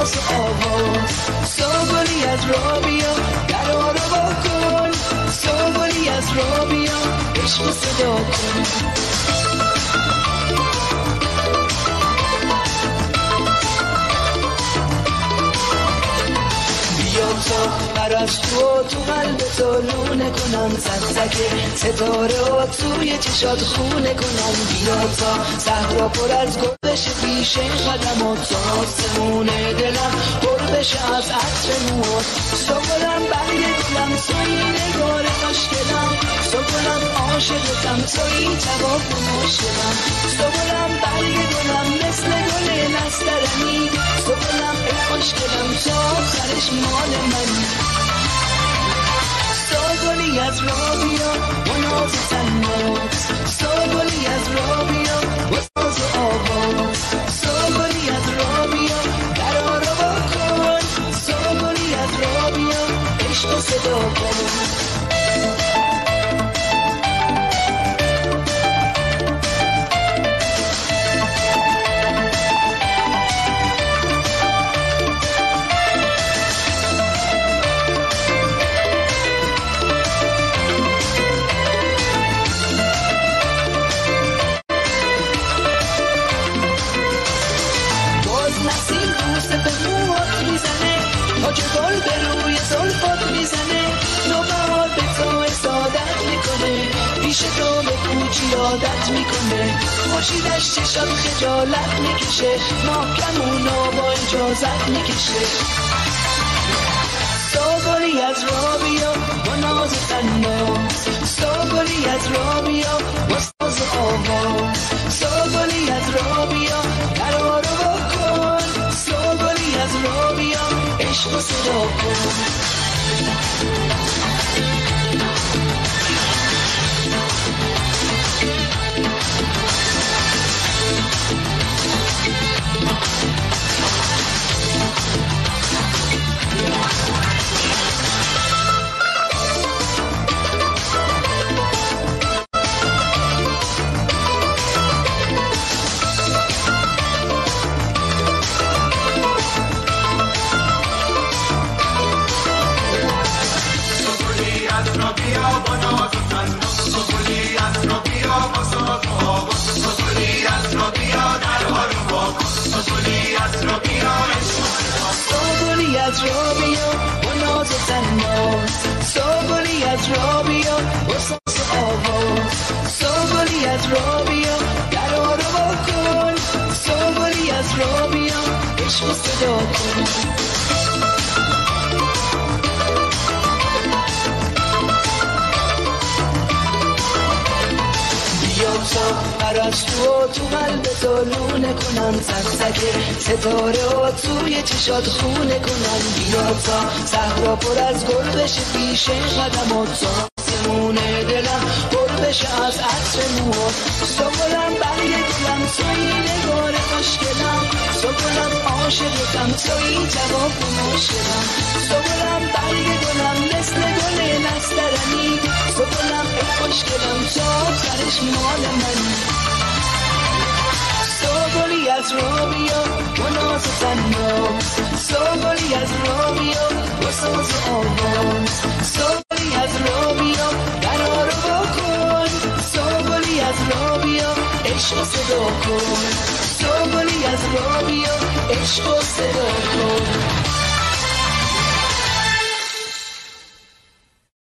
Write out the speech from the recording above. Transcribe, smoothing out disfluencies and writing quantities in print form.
ساز و آواز. سوگلی از را بیا درا رو با کن، سوگلی از را بیا عشق صدا کن. تا پرستو تو قلب تو لونه کنم، زکزکه ستاره و توی چشات خونه کنم. بیا تا صحرا پر از گل بشه پیش قدم و تا آسمون دلم پر بشه از عطر موات. سوگلم برگ گلم توی نگار خوشگلم، سوگلم عاشقتم توی جواب مشکلم. سوگلم برگ گلم مثل گل نسترنی، سوگلم خوشگلم تا آخرش مال منی. سوگلی از را بیا و ناز و تناز، سوگلی از را بیا و ساز و آواز. سوگلی از را بیا درا رو با کن، سوگلی از را بیا عشق و صدا کن. که گل به روی زلفات میزنه، نوبهار به تو حسادت میکنه، پیش تو به کوچی عادت میکنه. خورشیدش چشات خجالت میکشه، محکمونو با اجازت میکشه. سوگلی از را بیا و ناز و تناز، سوگلی از را بیا و ساز و آواز. سوگلی از را بیا درا رو با کن، سوگلی از را بیا عشق و صدا کن. از را بیا و ناز و تناز، سوگلی از را بیا و ساز و آواز. سوگلی از را بیا درا رو با کن، سوگلی از را بیا عشق و صدا کن. تا پرستو تو قلب تو لونه کنم، زکزکه ستاره و توی چشات خونه کنم. بیا تا صحرا پر از گل بشه پیش قدم و تا آسمون دلم پر بشه از عطر موات. سوگلم برگ گلم توی نگار خوشگلم، سوگلم عاشقتم توی جواب مشکلم. سوگلم برگ گلم مثل گل نسترنی، سوگلم خوشگلم تا آخرش مال منی. سوگلی از را بیا و ناز و تناز، سوگلی از را بیا و ساز و آواز. سوگلی از را بیا درا رو با کن، سوگلی از را بیا عشق و صدا کن. سوگلی از را بیا عشق و صدا کن.